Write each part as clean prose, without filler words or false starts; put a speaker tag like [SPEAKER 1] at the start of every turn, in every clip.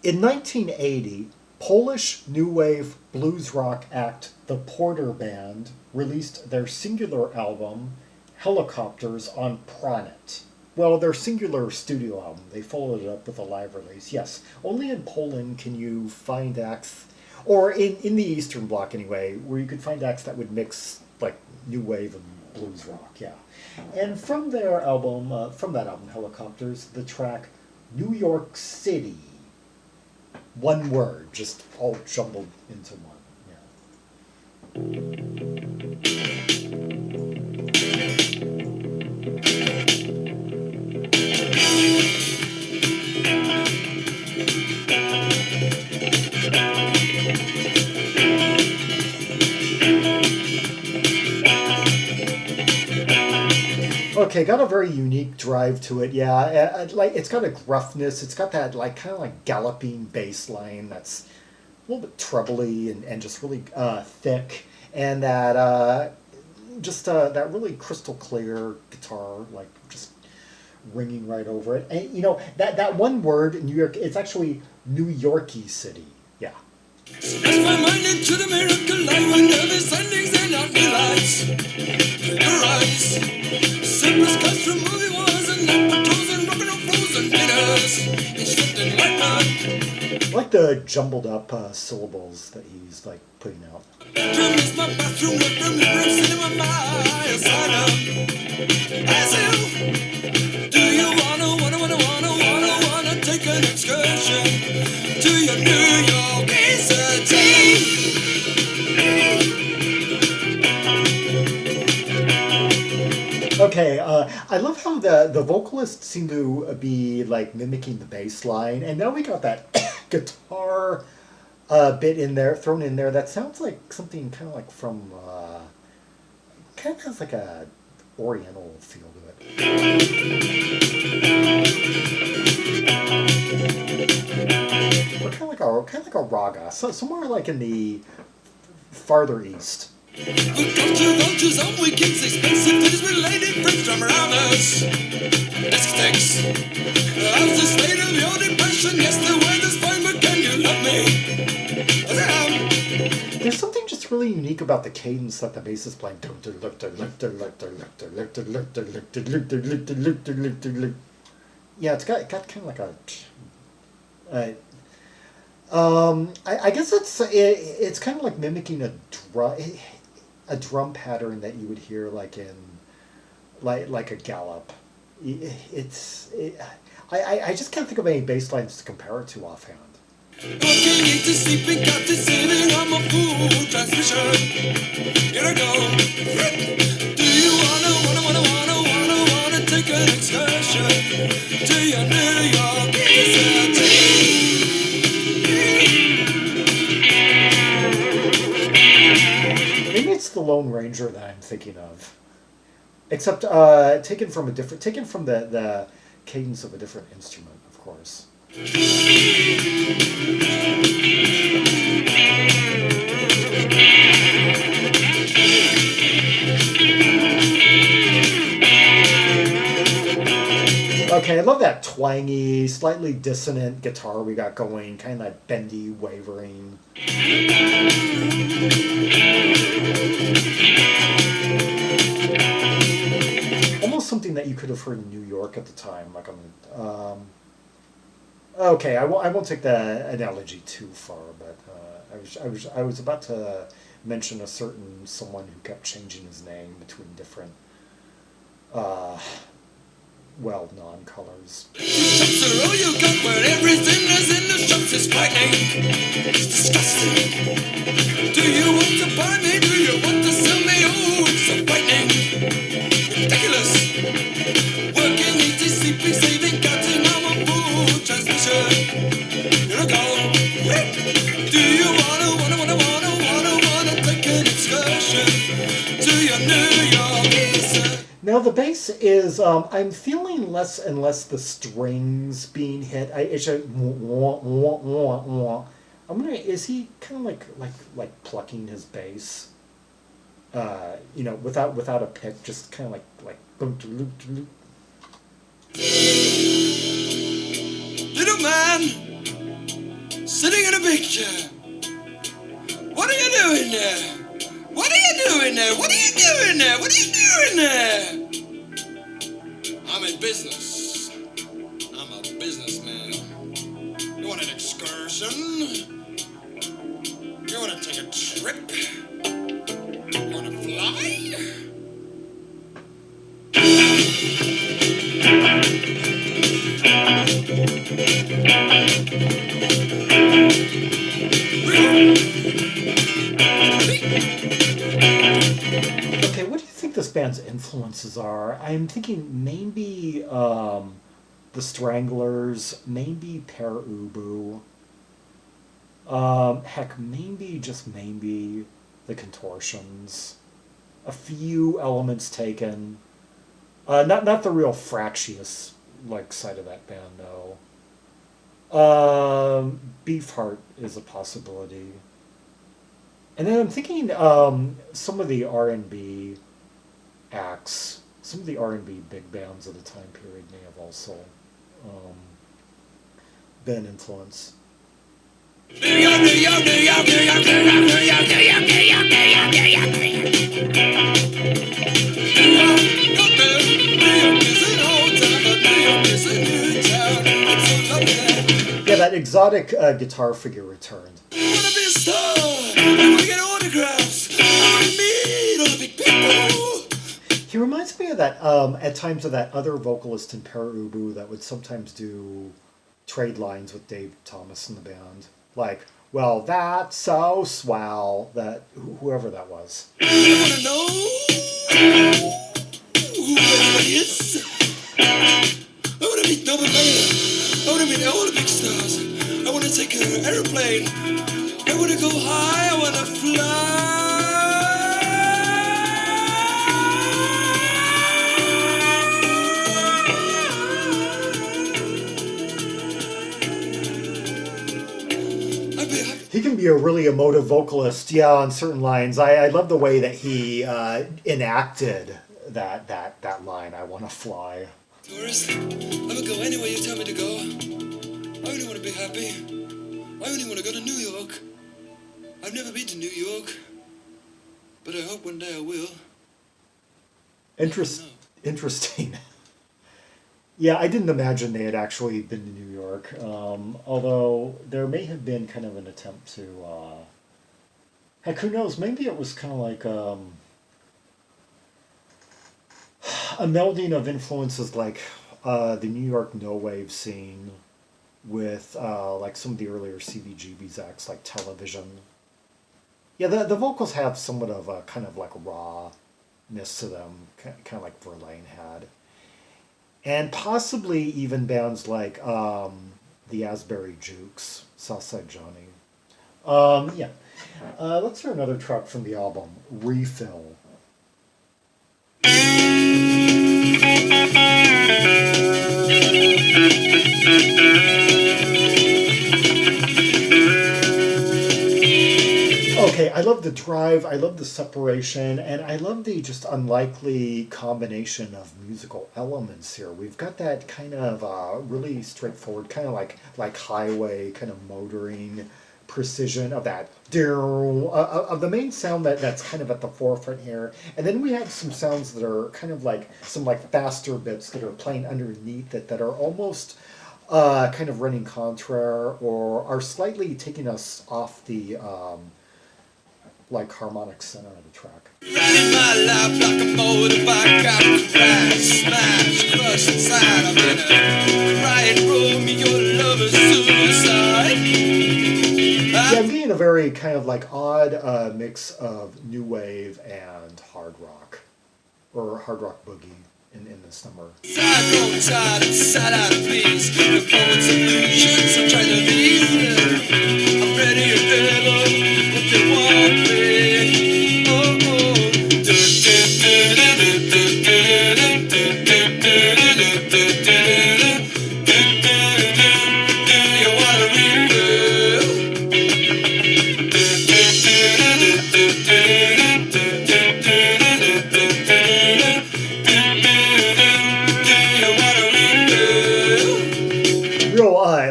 [SPEAKER 1] In 1980, Polish new wave blues rock act The Porter Band released their singular album, Helicopters, on Pronet. Well, their singular studio album. They followed it up with a live release. Yes, only in Poland can you find acts, or in the Eastern Bloc anyway, where you could find acts that would mix like new wave and blues rock. Yeah, and from their album, from that album, Helicopters, the track New York City. One word, just all jumbled into one. Okay, got a very unique drive to it. Yeah, like it's got a gruffness. It's got that like kind of like galloping bass line that's a little bit trebly and just really thick, and that just that really crystal clear guitar, like just ringing right over it. And you know that one word, New York, it's actually Newyorkicity. Yeah.
[SPEAKER 2] Smash my mind into the miracle light when nervous endings and not delights. Your eyes, simplest cuts from movie wars and not patrols and rock and roll pros and glitters. It's shifting like that.
[SPEAKER 1] I like the jumbled up syllables that he's like putting out.
[SPEAKER 2] Bedroom is my bathroom, bedroom, living room, cinema, my asylum. As you, do you wanna take an excursion to your New York city?
[SPEAKER 1] Okay, I love how the vocalists seem to be like mimicking the bass line, and now we got that guitar bit in there, thrown in there. That sounds like something kind of like from, kind of has like a oriental feel to it. Or kind of like a raga, so somewhere like in the farther east.
[SPEAKER 2] Vultures on weekends, expensive things with lady friends from around us. Discotheques. How's the state of your depression? Yes, the weather's fine, but can you love me?
[SPEAKER 1] There's something just really unique about the cadence that the bass is playing. Yeah, it's got kind of like a. I guess it's kind of like mimicking a drum pattern that you would hear like in like a gallop. I just can't think of any bass lines to compare it to offhand.
[SPEAKER 2] Walking into sleeping, got to saving, I'm a fool transmission. Here I go. Do you wanna take an excursion to your New York city?
[SPEAKER 1] Maybe it's the Lone Ranger that I'm thinking of, except taken from the cadence of a different instrument, of course. Okay, I love that twangy, slightly dissonant guitar we got going, kind of that bendy, wavering. Almost something that you could have heard in New York at the time, like on. Okay, I won't take the analogy too far, but I was about to mention a certain someone who kept changing his name between different non-colors.
[SPEAKER 2] Shops are all you got, where everything is in the shops is frightening. It's disgusting. Do you want to buy me? Do you want to sell me? Oh, it's so frightening. Ridiculous. Working, eating, sleeping, saving, cutting, I'm a fool transmission. Here I go. Do you wanna take an excursion to your New York city?
[SPEAKER 1] Now the bass is, I'm feeling less and less the strings being hit. It's a is he kind of like plucking his bass? Without a pick, just kind of like.
[SPEAKER 2] Little man, sitting in a picture. What are you doing there? What are you doing there? What are you doing there? What are you doing there? I'm in business. I'm a businessman. You want an excursion? You want to take a trip? You want to fly?
[SPEAKER 1] Okay, what do you think this band's influences are? I'm thinking maybe the Stranglers, maybe Per Ubu. Heck, maybe, just maybe, the Contortions. A few elements taken. Not the real fractious side of that band, no. Beefheart is a possibility. And then I'm thinking some of the R&B acts, some of the R&B big bands of the time period may have also been an influence. Yeah, that exotic guitar figure returned.
[SPEAKER 2] I wanna be a star. I wanna get autographs. I wanna meet all the big people.
[SPEAKER 1] He reminds me of that, at times, of that other vocalist in Per Ubu that would sometimes do trade lines with Dave Thomas in the band. Like, well, that's so swell, that whoever that was.
[SPEAKER 2] I wanna know who everybody is. I wanna meet Nobel Mayer. I wanna meet all the big stars. I wanna take an airplane. I wanna go high. I wanna fly.
[SPEAKER 1] He can be a really emotive vocalist, yeah, on certain lines. I love the way that he enacted that line, I want to fly.
[SPEAKER 2] Tourist, I would go anywhere you tell me to go. I only want to be happy. I only want to go to New York. I've never been to New York, but I hope one day I will.
[SPEAKER 1] Interesting. Yeah, I didn't imagine they had actually been to New York, although there may have been kind of an attempt to, heck, who knows, maybe it was kind of like a melding of influences like the New York no-wave scene with like some of the earlier CBGB's acts like Television. Yeah, the vocals have somewhat of a kind of like rawness to them, kind of like Verlaine had. And possibly even bands like the Asbury Jukes, Southside Johnny. Yeah. Let's hear another track from the album, Refill. Okay, I love the drive, I love the separation, and I love the just unlikely combination of musical elements here. We've got that kind of really straightforward, kind of like highway, kind of motoring precision of that, of the main sound that's kind of at the forefront here. And then we have some sounds that are kind of like some like faster bits that are playing underneath it that are almost kind of running contra or are slightly taking us off the like harmonic center of the track.
[SPEAKER 2] Riding my life like a motorbike, I crash, smash, crush inside. I'm in a crying room, your love is suicide.
[SPEAKER 1] Yeah, I'm getting a very kind of like odd mix of new wave and hard rock, or hard rock boogie in this number.
[SPEAKER 2] Zaragon, inside out of peace. The poet's illusions, I'm trying to leave. I'm ready to ever what they want me. Oh, oh. You wanna refill?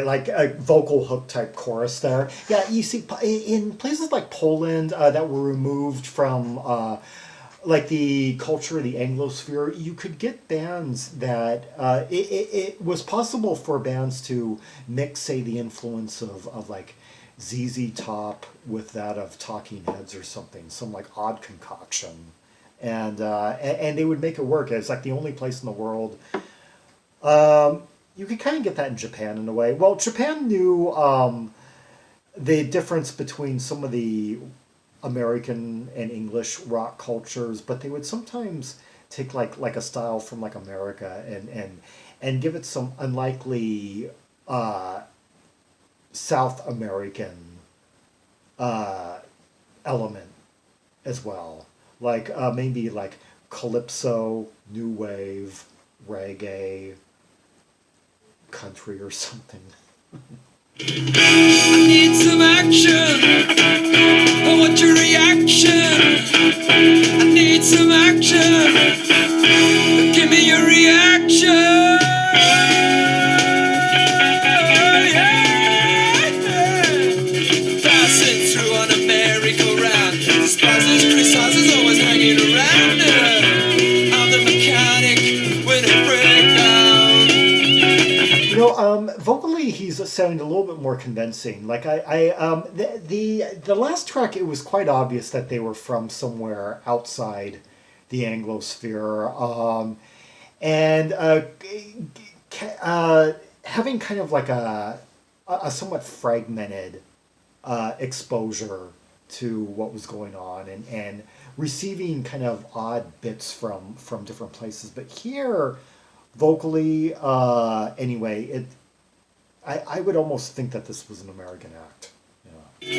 [SPEAKER 1] like a vocal hook type chorus there. Yeah, you see, in places like Poland that were removed from like the culture of the Anglosphere, you could get bands that it was possible for bands to mix, say, the influence of like ZZ Top with that of Talking Heads or something, some like odd concoction, and they would make it work. It's like the only place in the world. You could kind of get that in Japan in a way. Well, Japan knew the difference between some of the American and English rock cultures, but they would sometimes take like a style from like America and give it some unlikely South American element as well, like maybe like calypso, new wave, reggae, country or something.
[SPEAKER 2] I need some action. I want your reaction. I need some action. Give me your reaction. Passing through on a merry-go-round. Despises, criticizes, always hanging around. I'm the mechanic with a breakdown.
[SPEAKER 1] You know, vocally he's sounding a little bit more convincing. Like the last track, it was quite obvious that they were from somewhere outside the Anglosphere, and having kind of like a somewhat fragmented exposure to what was going on, and receiving kind of odd bits from different places. But here, vocally, anyway, I would almost think that this was an American act. Yeah.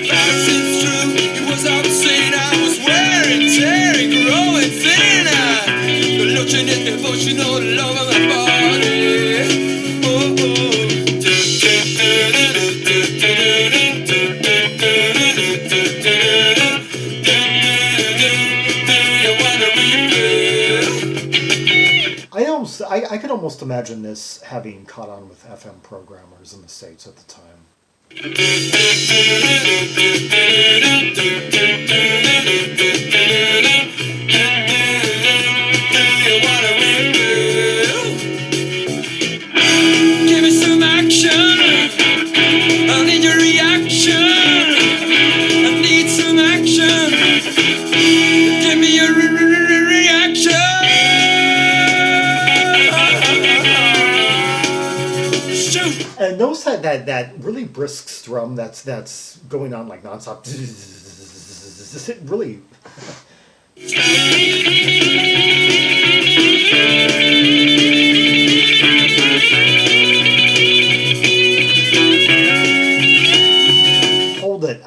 [SPEAKER 2] Passing through, it was obscene. I was wearing, tearing, growing thinner. The lotion is devotional all over my body. Oh,
[SPEAKER 1] I could almost imagine this having caught on with FM programmers in the States at the time.
[SPEAKER 2] Give me some action. I need your reaction. I need some action. Give me your reaction.
[SPEAKER 1] And notice that really brisk strum that's going on like nonstop. It really. Hold it.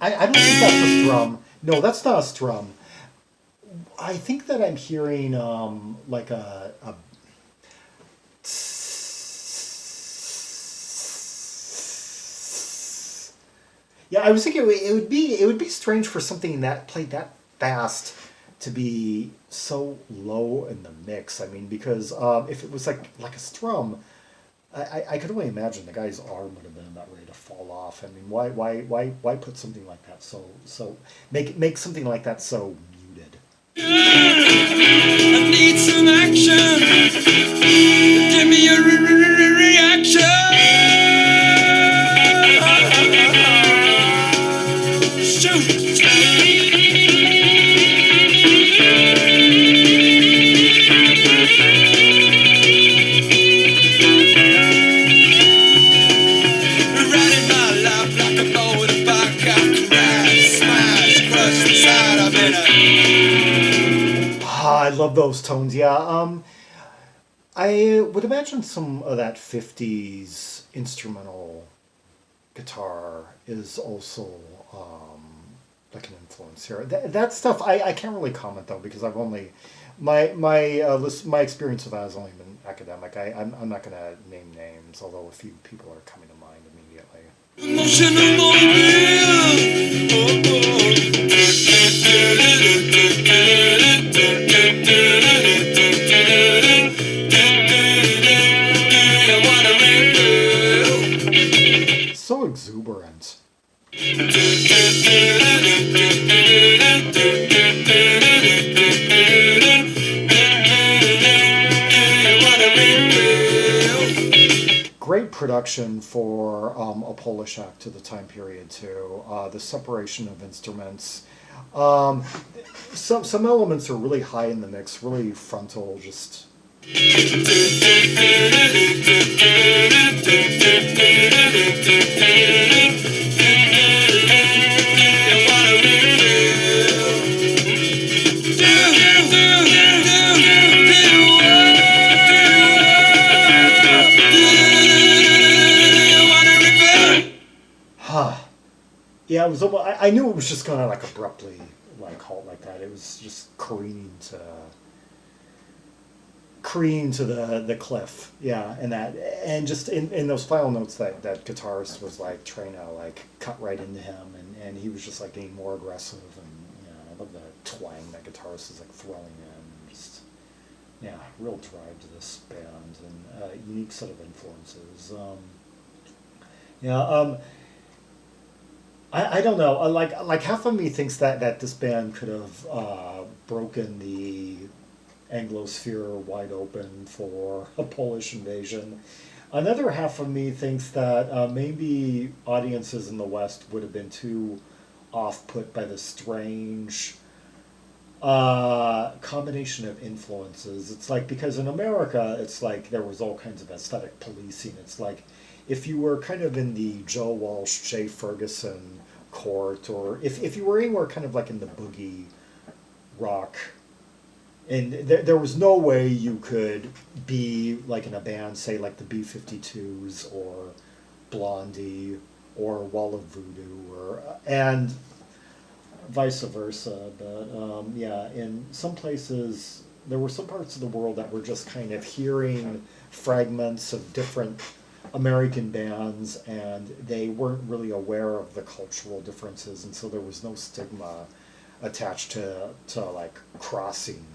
[SPEAKER 1] I don't think that's a strum. No, that's not a strum. I think that I'm hearing like a yeah, I was thinking it would be strange for something that played that fast to be so low in the mix. I mean, because if it was like a strum, I could only imagine the guy's arm would have been about ready to fall off. I mean, why put something like that so make something like that so muted?
[SPEAKER 2] I need some action. Give me your reaction.
[SPEAKER 1] I love those tones. Yeah, I would imagine some of that 50s instrumental guitar is also like an influence here. That stuff I can't really comment though, because I've only my experience with that has only been academic. I'm not going to name names, although a few people are coming to mind immediately. so exuberant. Great production for a Polish act of the time period too. The separation of instruments. Some elements are really high in the mix, really frontal, just. Yeah, it was. I knew it was just gonna like abruptly like halt like that. It was just careening to the cliff. Yeah, and just in those final notes that guitarist was like trying to like cut right into him, and he was just like getting more aggressive, and I love the twang that guitarist is like throwing in. Just real drive to this band and unique set of influences. I don't know. Like half of me thinks that this band could have broken the Anglosphere wide open for a Polish invasion. Another half of me thinks that maybe audiences in the West would have been too off-put by the strange combination of influences. It's like, because in America, it's like there was all kinds of aesthetic policing. It's like if you were kind of in the Joe Walsh, Jay Ferguson court, or if you were anywhere kind of like in the boogie rock, and there was no way you could be like in a band, say like the B-52s or Blondie or Wall of Voodoo, and vice versa. But in some places, there were some parts of the world that were just kind of hearing fragments of different American bands, and they weren't really aware of the cultural differences, and so there was no stigma attached to like crossing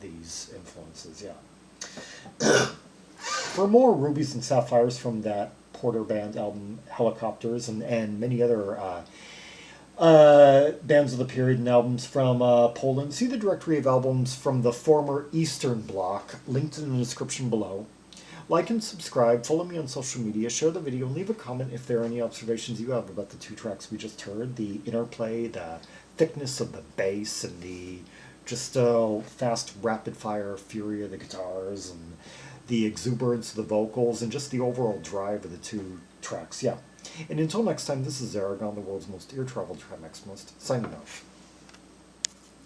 [SPEAKER 1] these influences. For more Rubies and Sapphires from that Porter Band album Helicopters, and many other bands of the period and albums from Poland, see the directory of albums from the former Eastern Bloc, linked in the description below. Like and subscribe, follow me on social media, share the video, and leave a comment if there are any observations you have about the two tracks we just heard, the interplay, the thickness of the bass, and the just fast, rapid-fire fury of the guitars, and the exuberance of the vocals, and just the overall drive of the two tracks. And until next time, this is Zaragon, the world's most ear-traveled Trap Maximalist, signing off.